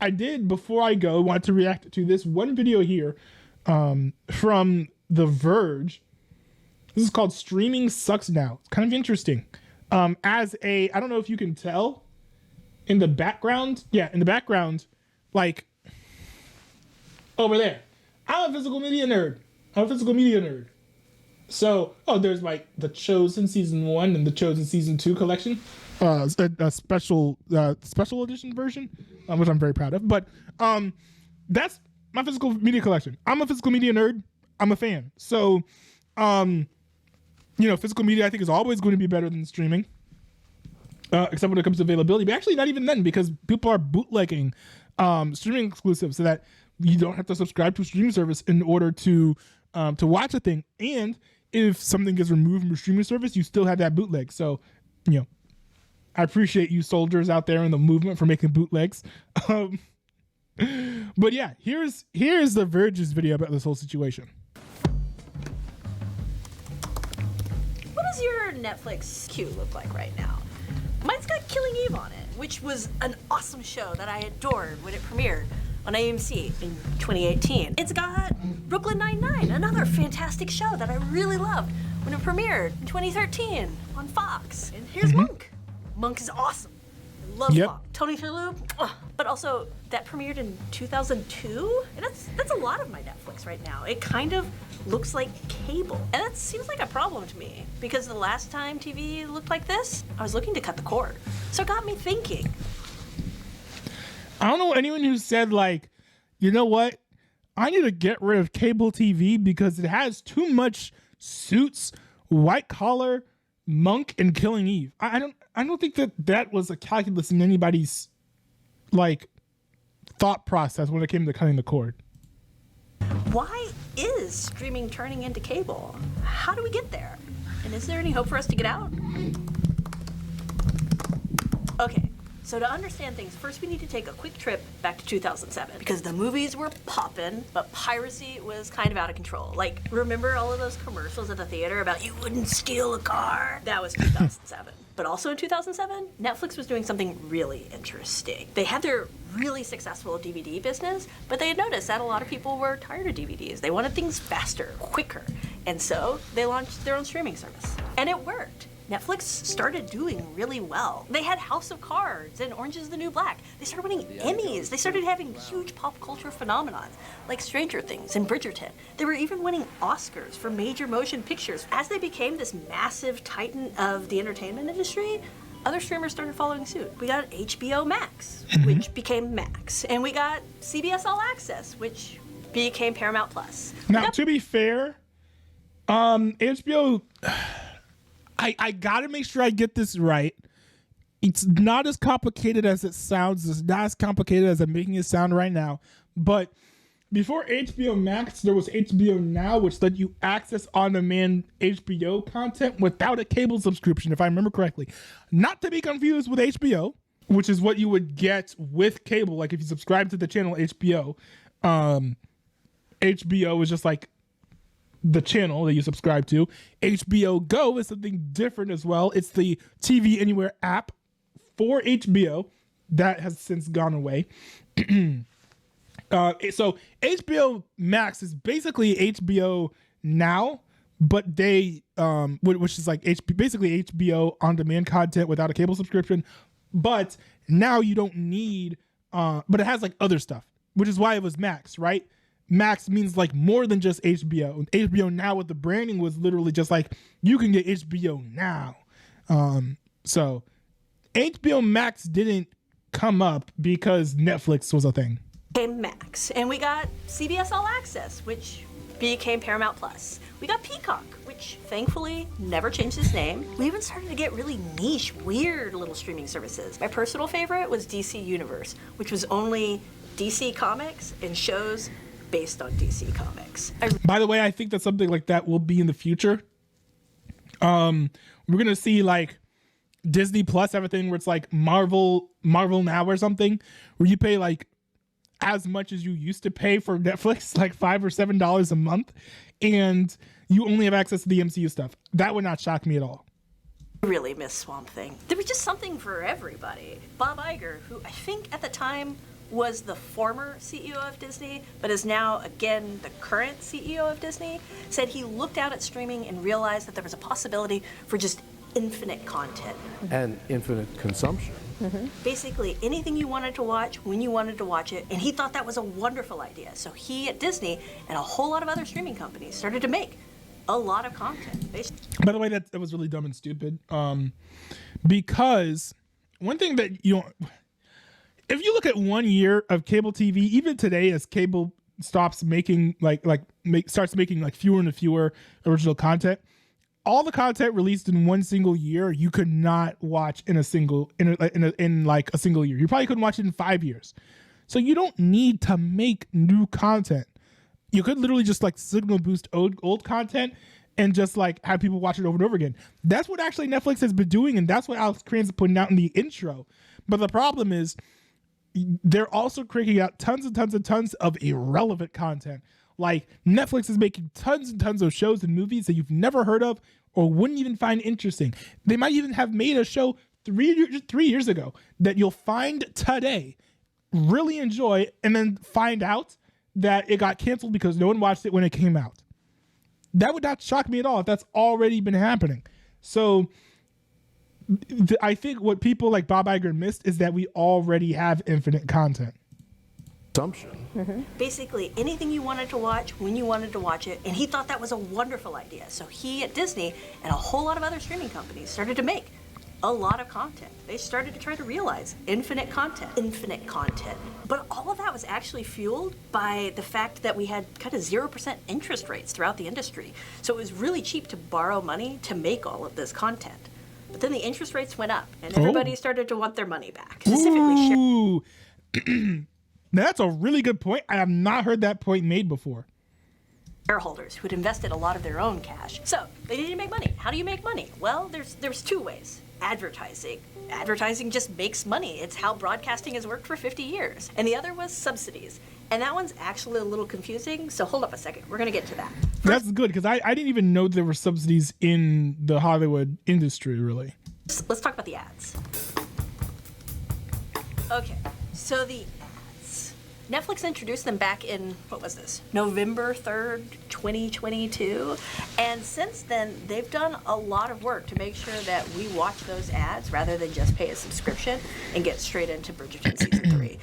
I did, before I go, want to react to this one video here from The Verge. This is called Streaming Sucks Now. It's kind of interesting. As a, I don't know if you can tell in the background. Yeah, in the background, like over there. I'm a physical media nerd. So, there's like the Chosen Season 1 and the Chosen Season 2 collection. A special edition version, which I'm very proud of. But that's my physical media collection. I'm a physical media nerd. I'm a fan. So, physical media I think is always going to be better than streaming, except when it comes to availability. But actually, not even then, because people are bootlegging streaming exclusives so that you don't have to subscribe to a streaming service in order to watch a thing. And if something gets removed from a streaming service, you still have that bootleg. So, I appreciate you soldiers out there in the movement for making bootlegs. But yeah, here's The Verge's video about this whole situation. What does your Netflix queue look like right now? Mine's got Killing Eve on it, which was an awesome show that I adored when it premiered on AMC in 2018. It's got Brooklyn Nine-Nine, another fantastic show that I really loved when it premiered in 2013 on Fox. And here's Monk. Monk is awesome. I love Monk. Tony Shalhoub, but also that premiered in 2002, and that's a lot of my Netflix right now. It kind of looks like cable, and that seems like a problem to me because the last time TV looked like this, I was looking to cut the cord. So it got me thinking. I don't know anyone who said like, you know what? I need to get rid of cable TV because it has too much Suits, White Collar, Monk, and Killing Eve. I don't think that was a calculus in anybody's like thought process when it came to cutting the cord. Why is streaming turning into cable? How do we get there? And is there any hope for us to get out? Okay. So to understand things, first we need to take a quick trip back to 2007 because the movies were poppin', but piracy was kind of out of control. Like, remember all of those commercials at the theater about you wouldn't steal a car? That was 2007. But also in 2007, Netflix was doing something really interesting. They had their really successful DVD business, but they had noticed that a lot of people were tired of DVDs. They wanted things faster, quicker. And so they launched their own streaming service. And it worked. Netflix started doing really well. They had House of Cards and Orange is the New Black. They started winning Emmys. They started having huge pop culture phenomenons like Stranger Things and Bridgerton. They were even winning Oscars for major motion pictures. As they became this massive titan of the entertainment industry, other streamers started following suit. We got HBO Max, which became Max. And we got CBS All Access, which became Paramount Plus. Now, to be fair, HBO... I gotta make sure I get this right. It's not as complicated as it sounds. It's not as complicated as I'm making it sound right now. But before HBO Max, there was HBO Now, which let you access on-demand HBO content without a cable subscription, if I remember correctly. Not to be confused with HBO, which is what you would get with cable. Like if you subscribe to the channel HBO, HBO is just like the channel that you subscribe to. HBO Go is something different as well. It's the TV Anywhere app for HBO that has since gone away. So HBO Max is basically HBO Now, but they, which is like basically HBO on-demand content without a cable subscription. But now you don't need, but it has like other stuff, which is why it was Max, right? Max means like more than just HBO. HBO Now with the branding was literally just like, you can get HBO Now. So HBO Max didn't come up because Netflix was a thing. Became Max. And we got CBS All Access, which became Paramount Plus. We got Peacock, which thankfully never changed its name. We even started to get really niche, weird little streaming services. My personal favorite was DC Universe, which was only DC Comics and shows based on DC Comics. By the way, I think that something like that will be in the future. We're gonna see like Disney Plus, everything where it's like Marvel Now or something, where you pay like as much as you used to pay for Netflix, like $5 or $7 a month, and you only have access to the MCU stuff. That would not shock me at all. I really miss Swamp Thing. There was just something for everybody. Bob Iger, who I think at the time was the former CEO of Disney, but is now again the current CEO of Disney, said he looked out at streaming and realized that there was a possibility for just infinite content. And infinite consumption. Basically, anything you wanted to watch, when you wanted to watch it, and he thought that was a wonderful idea. So he at Disney and a whole lot of other streaming companies started to make a lot of content. By the way, that was really dumb and stupid. Because one thing that if you look at 1 year of cable TV, even today, as cable stops making starts making like fewer and fewer original content, all the content released in one single year you could not watch in a single year. You probably couldn't watch it in 5 years. So you don't need to make new content. You could literally just like signal boost old content and just like have people watch it over and over again. That's what actually Netflix has been doing, and that's what Alex Crane's putting out in the intro. But the problem is they're also cranking out tons and tons and tons of irrelevant content. Like Netflix is making tons and tons of shows and movies that you've never heard of or wouldn't even find interesting. They might even have made a show 3 years ago that you'll find today, really enjoy, and then find out that it got canceled because no one watched it when it came out. That would not shock me at all if that's already been happening. So I think what people like Bob Iger missed is that we already have infinite content. Basically, anything you wanted to watch, when you wanted to watch it, and he thought that was a wonderful idea. So he at Disney and a whole lot of other streaming companies started to make a lot of content. They started to try to realize infinite content. But all of that was actually fueled by the fact that we had kind of 0% interest rates throughout the industry. So it was really cheap to borrow money to make all of this content. But then the interest rates went up and everybody started to want their money back. Specifically, Ooh. Now, that's a really good point. I have not heard that point made before. shareholders who had invested a lot of their own cash. So they needed to make money. How do you make money? Well, there's two ways. Advertising. Advertising just makes money. It's how broadcasting has worked for 50 years. And the other was subsidies. And that one's actually a little confusing, so hold up a second. We're going to get to that. That's good, because I didn't even know there were subsidies in the Hollywood industry, really. Let's talk about the ads. Okay, so the ads. Netflix introduced them back in, what was this, November 3rd, 2022. And since then, they've done a lot of work to make sure that we watch those ads rather than just pay a subscription and get straight into Bridgerton Season 3.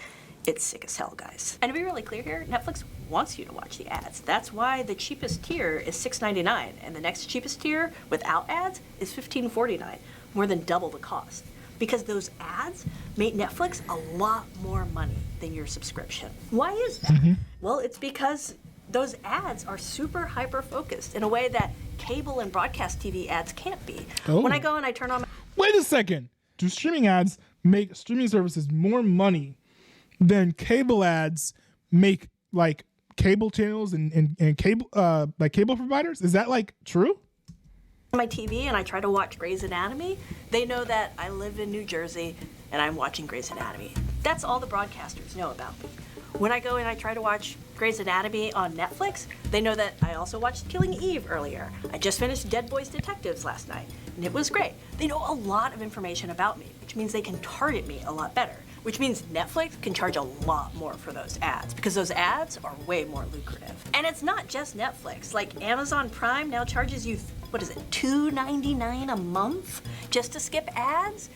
It's sick as hell, guys. And to be really clear here, Netflix wants you to watch the ads. That's why the cheapest tier is $6.99, and the next cheapest tier without ads is $15.49, more than double the cost. Because those ads make Netflix a lot more money than your subscription. Why is that? Well, it's because those ads are super hyper-focused in a way that cable and broadcast TV ads can't be. Oh. When I go and I turn on... Wait a second. Do streaming ads make streaming services more money than cable ads make, like, cable channels and cable like cable providers? Is that, like, true? my TV and I try to watch Grey's Anatomy, they know that I live in New Jersey and I'm watching Grey's Anatomy. That's all the broadcasters know about me. When I go and I try to watch Grey's Anatomy on Netflix, they know that I also watched Killing Eve earlier. I just finished Dead Boys Detectives last night, and it was great. They know a lot of information about me, which means they can target me a lot better, which means Netflix can charge a lot more for those ads, because those ads are way more lucrative. And it's not just Netflix. Like, Amazon Prime now charges you, what is it, $2.99 a month just to skip ads?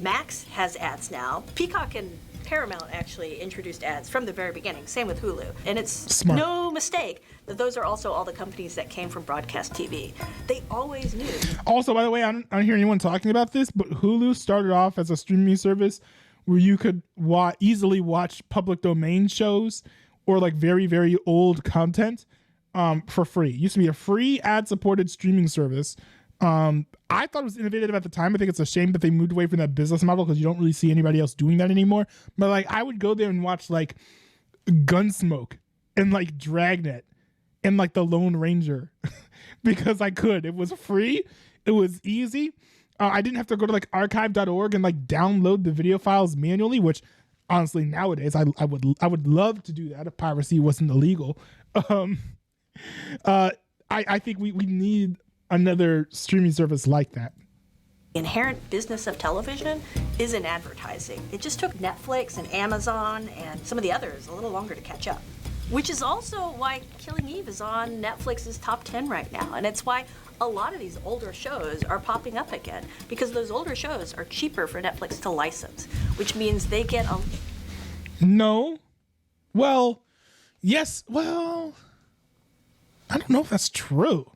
Max has ads now. Peacock and Paramount actually introduced ads from the very beginning, same with Hulu. And it's Smart. No mistake that those are also all the companies that came from broadcast TV. They always knew. Also, by the way, I don't hear anyone talking about this, but Hulu started off as a streaming service where you could easily watch public domain shows or like very, very old content for free. It used to be a free ad-supported streaming service. I thought it was innovative at the time. I think it's a shame that they moved away from that business model because you don't really see anybody else doing that anymore. But like, I would go there and watch like Gunsmoke and like Dragnet and like The Lone Ranger because I could. It was free. It was easy. I didn't have to go to like archive.org and like download the video files manually, which honestly nowadays I would love to do that if piracy wasn't illegal. I think we need another streaming service like that. Inherent business of television isn't advertising. It just took Netflix and Amazon and some of the others a little longer to catch up. Which is also why Killing Eve is on Netflix's top 10 right now. And it's why a lot of these older shows are popping up again, because those older shows are cheaper for Netflix to license, which means they get a... No. Well, yes. Well, I don't know if that's true.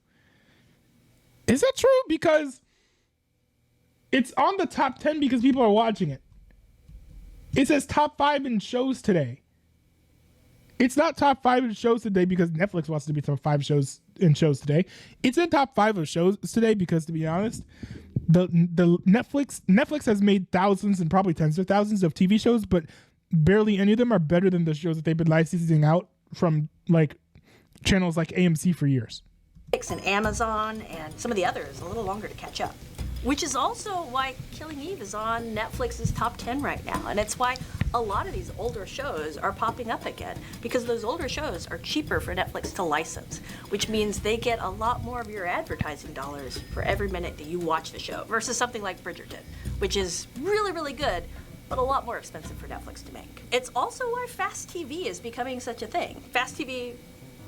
Is that true? Because it's on the top 10 because people are watching it. It says top 5 in shows today. It's not top 5 in shows today because Netflix wants to be top 5 shows in shows today. It's in top 5 of shows today because, to be honest, the Netflix has made thousands and probably tens of thousands of TV shows, but barely any of them are better than the shows that they've been licensing out from like channels like AMC for years. And Amazon and some of the others a little longer to catch up. Which is also why Killing Eve is on Netflix's top 10 right now. And it's why a lot of these older shows are popping up again, because those older shows are cheaper for Netflix to license, which means they get a lot more of your advertising dollars for every minute that you watch the show versus something like Bridgerton, which is really, really good, but a lot more expensive for Netflix to make. It's also why Fast TV is becoming such a thing. Fast TV,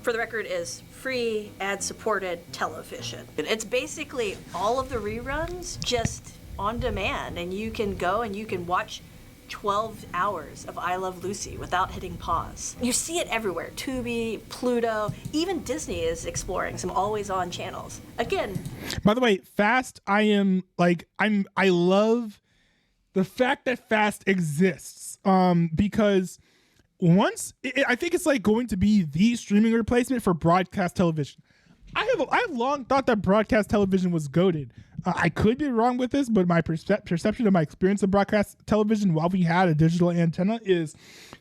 for the record, is free ad-supported television. It's basically all of the reruns just on demand, and you can go and you can watch 12 hours of I Love Lucy without hitting pause. You see it everywhere. Tubi, Pluto, even Disney is exploring some always-on channels. Again. By the way, Fast, I love the fact that Fast exists, because I think it's like going to be the streaming replacement for broadcast television. I have long thought that broadcast television was goated. I could be wrong with this, but my perception of my experience of broadcast television while we had a digital antenna is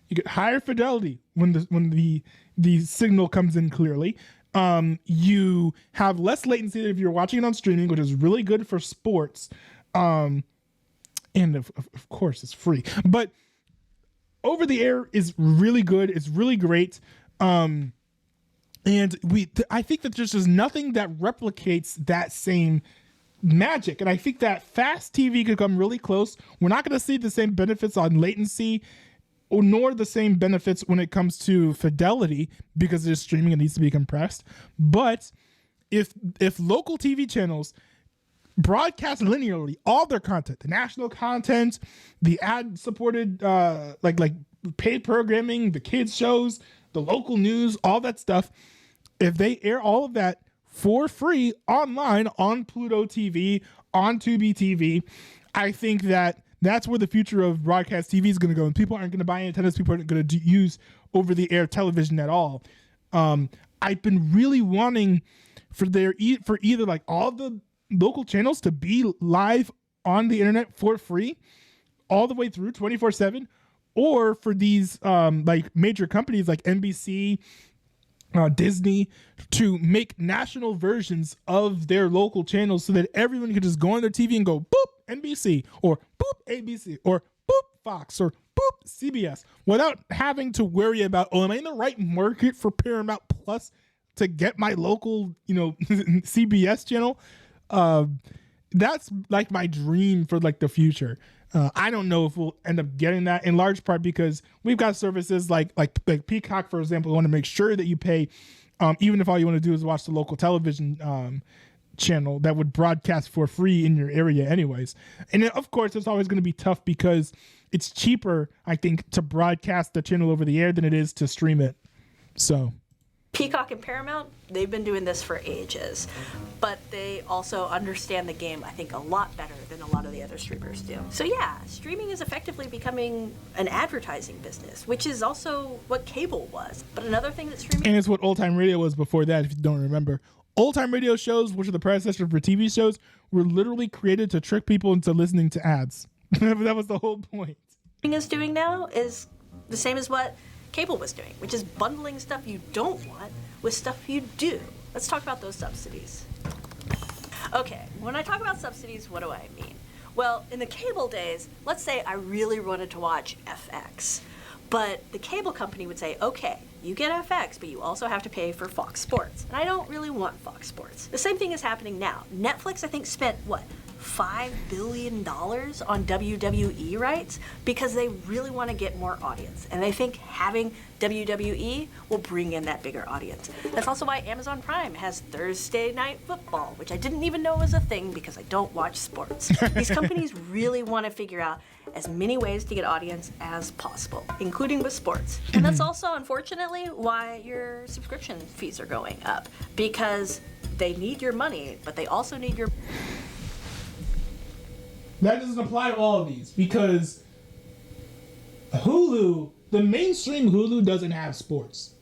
you get higher fidelity when the signal comes in clearly. You have less latency if you're watching it on streaming, which is really good for sports. And of course it's free, but over the air is really good. It's really great. And I think that there's just nothing that replicates that same magic. And I think that Fast TV could come really close. We're not going to see the same benefits on latency, nor the same benefits when it comes to fidelity, because it is streaming, it needs to be compressed. But if local TV channels broadcast linearly all their content, the national content, the ad-supported like paid programming, the kids shows, the local news, all that stuff, if they air all of that for free online on Pluto TV, on Tubi TV, I think that that's where the future of broadcast TV is going to go, and people aren't going to buy antennas. People aren't going to use over-the-air television at all. I've been really wanting for either like all the local channels to be live on the internet for free all the way through 24/7, or for these like major companies like NBC, Disney, to make national versions of their local channels so that everyone could just go on their TV and go boop NBC or boop ABC or boop Fox or boop CBS without having to worry about, oh, am I in the right market for Paramount Plus to get my local, CBS channel? That's like my dream for like the future. I don't know if we'll end up getting that, in large part because we've got services like Peacock, for example. We want to make sure that you pay, even if all you want to do is watch the local television channel that would broadcast for free in your area anyways. And then, of course, it's always going to be tough because it's cheaper, I think, to broadcast the channel over the air than it is to stream it. So Peacock and Paramount, they've been doing this for ages, but they also understand the game, I think, a lot better than a lot of the other streamers do. So yeah, streaming is effectively becoming an advertising business, which is also what cable was. But another thing that streaming... And it's what old-time radio was before that, if you don't remember. Old-time radio shows, which are the predecessor for TV shows, were literally created to trick people into listening to ads. That was the whole point. Streaming is doing now is the same as what cable was doing, which is bundling stuff you don't want with stuff you do. Let's talk about those subsidies. Okay, when I talk about subsidies, what do I mean? Well, in the cable days, let's say I really wanted to watch FX, but the cable company would say, okay, you get FX, but you also have to pay for Fox Sports. And I don't really want Fox Sports. The same thing is happening now. Netflix, I think, spent, $5 billion on WWE rights because they really want to get more audience. And they think having WWE will bring in that bigger audience. That's also why Amazon Prime has Thursday Night Football, which I didn't even know was a thing because I don't watch sports. These companies really want to figure out as many ways to get audience as possible, including with sports. And that's also, unfortunately, why your subscription fees are going up, because they need your money, but they also need your... That doesn't apply to all of these because Hulu, the mainstream Hulu doesn't have sports.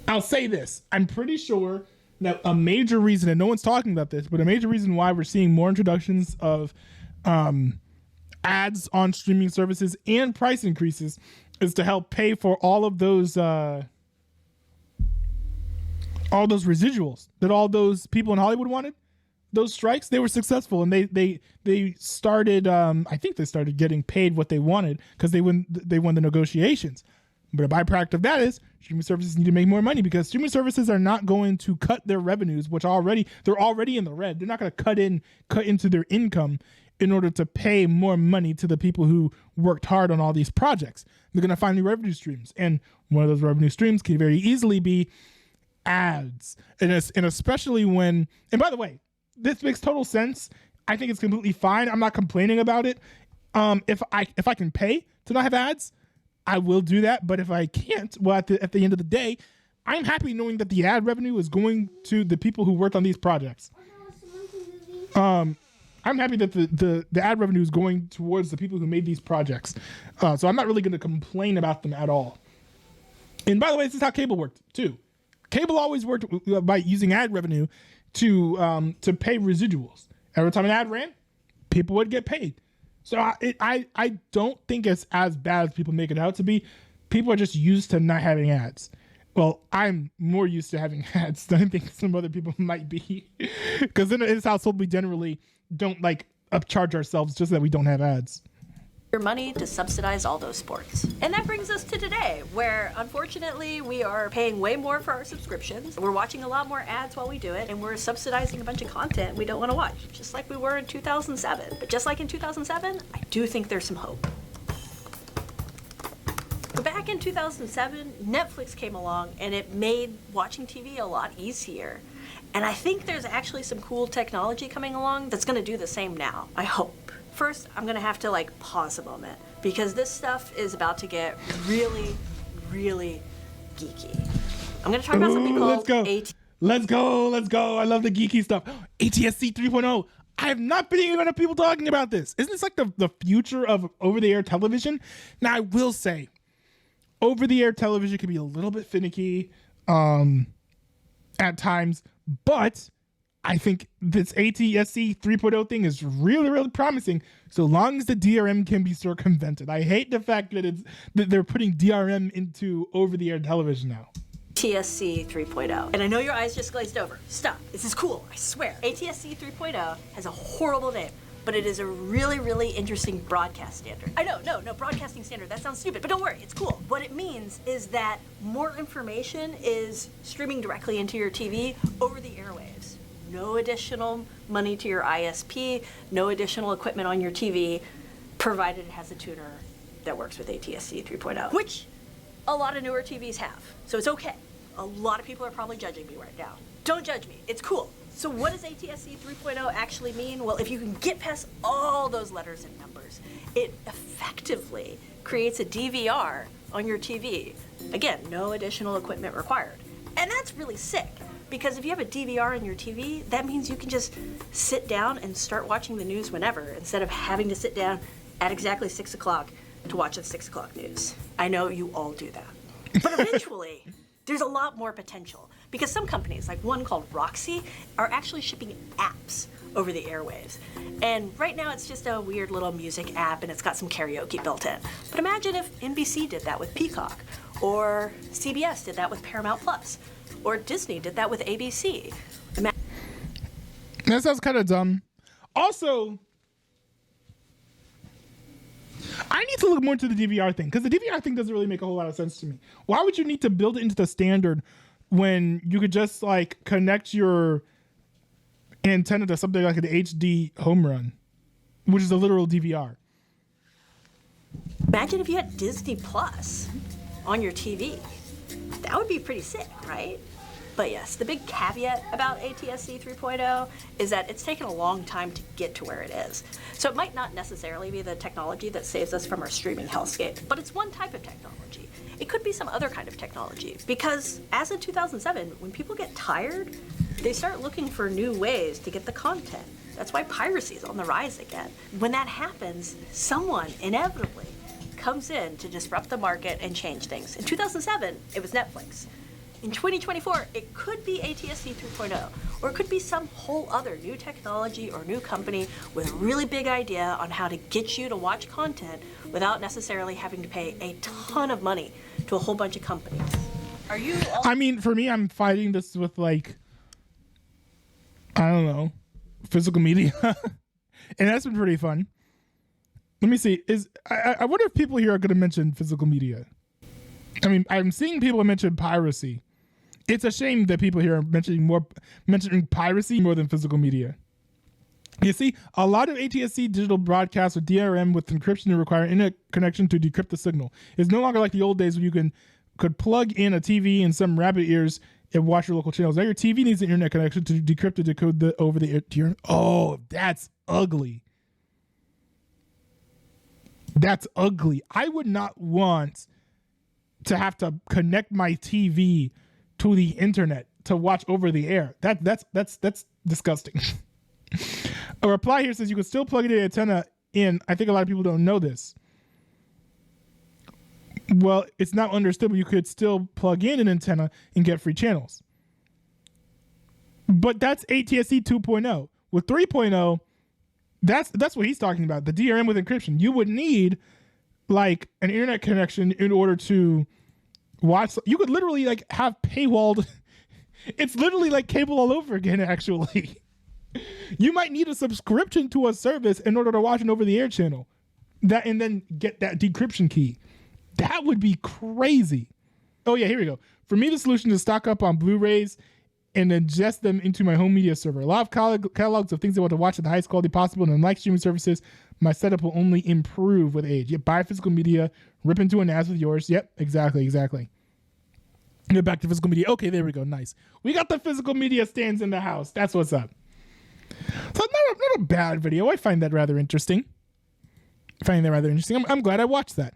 I'll say this. I'm pretty sure that a major reason, and no one's talking about this, but a major reason why we're seeing more introductions of ads on streaming services and price increases is to help pay for all those residuals that all those people in Hollywood wanted. Those strikes, they were successful, and they started. I think they started getting paid what they wanted because they won the negotiations. But a byproduct of that is streaming services need to make more money because streaming services are not going to cut their revenues, which they're already in the red. They're not going to cut into their income in order to pay more money to the people who worked hard on all these projects. They're going to find new revenue streams, and one of those revenue streams can very easily be ads, and especially when. And by the way, this makes total sense. I think it's completely fine. I'm not complaining about it. If I can pay to not have ads, I will do that. But if I can't, well, at the end of the day, I'm happy knowing that the ad revenue is going to the people who worked on these projects. I'm happy that the ad revenue is going towards the people who made these projects. So I'm not really going to complain about them at all. And by the way, this is how cable worked too. Cable always worked by using ad revenue to pay residuals. Every time an ad ran, people would get paid. So I don't think it's as bad as people make it out to be. People are just used to not having ads. Well, I'm more used to having ads than I think some other people might be. Because in this household, we generally don't upcharge ourselves just that we don't have ads. Your money to subsidize all those sports. And that brings us to today, where unfortunately we are paying way more for our subscriptions. We're watching a lot more ads while we do it, and we're subsidizing a bunch of content we don't want to watch, just like we were in 2007. But just like in 2007, I do think there's some hope. But back in 2007, Netflix came along and it made watching TV a lot easier. And I think there's actually some cool technology coming along that's going to do the same now, I hope. First, I'm gonna have to pause a moment because this stuff is about to get really, really geeky. I'm gonna talk about something called Let's go. I love the geeky stuff. ATSC 3.0. I have not been hearing enough people talking about this. Isn't this the future of over-the-air television? Now, I will say, over-the-air television can be a little bit finicky at times, but I think this ATSC 3.0 thing is really, really promising so long as the DRM can be circumvented. I hate the fact that they're putting DRM into over-the-air television now. ATSC 3.0. And I know your eyes just glazed over. Stop. This is cool, I swear. ATSC 3.0 has a horrible name, but it is a really, really interesting broadcast standard. I know, no, broadcasting standard, that sounds stupid, but don't worry, it's cool. What it means is that more information is streaming directly into your TV over the airwaves. No additional money to your ISP, no additional equipment on your TV, provided it has a tuner that works with ATSC 3.0, which a lot of newer TVs have. So it's okay. A lot of people are probably judging me right now. Don't judge me, it's cool. So what does ATSC 3.0 actually mean? Well, if you can get past all those letters and numbers, it effectively creates a DVR on your TV. Again, no additional equipment required. And that's really sick. Because if you have a DVR on your TV, that means you can just sit down and start watching the news whenever, instead of having to sit down at exactly 6 o'clock to watch the 6 o'clock news. I know you all do that. But eventually, there's a lot more potential. Because some companies, like one called Roxy, are actually shipping apps over the airwaves. And right now it's just a weird little music app and it's got some karaoke built in. But imagine if NBC did that with Peacock, or CBS did that with Paramount Plus. Or Disney did that with ABC. That sounds kind of dumb. Also, I need to look more into the DVR thing, because the DVR thing doesn't really make a whole lot of sense to me. Why would you need to build it into the standard when you could just connect your antenna to something like an HD home run, which is a literal DVR. Imagine if you had Disney Plus on your TV. That would be pretty sick, right? But yes, the big caveat about ATSC 3.0 is that it's taken a long time to get to where it is. So it might not necessarily be the technology that saves us from our streaming hellscape, but it's one type of technology. It could be some other kind of technology, because as of 2007, when people get tired, they start looking for new ways to get the content. That's why piracy is on the rise again. When that happens, someone inevitably comes in to disrupt the market and change things. In 2007, it was Netflix. In 2024, it could be ATSC 3.0, or it could be some whole other new technology or new company with a really big idea on how to get you to watch content without necessarily having to pay a ton of money to a whole bunch of companies. Are you? I mean, for me, I'm fighting this with like, I don't know, physical media, and that's been pretty fun. Let me see. I wonder if people here are going to mention physical media. I mean, I'm seeing people mention piracy. It's a shame that people here are mentioning piracy more than physical media. You see, a lot of ATSC digital broadcasts or DRM with encryption require internet connection to decrypt the signal. It's no longer like the old days when you could plug in a TV and some rabbit ears and watch your local channels. Now your TV needs an internet connection to decrypt and decode the over-the-air DRM. Oh, that's ugly. That's ugly. I would not want to have to connect my TV to the internet to watch over the air. That's disgusting. A reply here says you can still plug the antenna in. I think a lot of people don't know this. Well, it's not understood, but you could still plug in an antenna and get free channels. But that's ATSC 2.0. With 3.0, that's what he's talking about. The DRM with encryption. You would need like an internet connection in order to watch. You could literally like have paywalled. It's literally like cable all over again, actually. You might need a subscription to a service in order to watch an over-the-air channel. That and then get that decryption key. That would be crazy. Oh yeah, here we go. For me, the solution is to stock up on Blu-rays and ingest them into my home media server. A lot of catalogs of things I want to watch at the highest quality possible, and unlike streaming services, my setup will only improve with age. Yep, buy physical media, rip into a NAS with yours. Yep, exactly. Get back to physical media. Okay, there we go. Nice. We got the physical media stands in the house. That's what's up. So not a bad video. I find that rather interesting. I'm glad I watched that.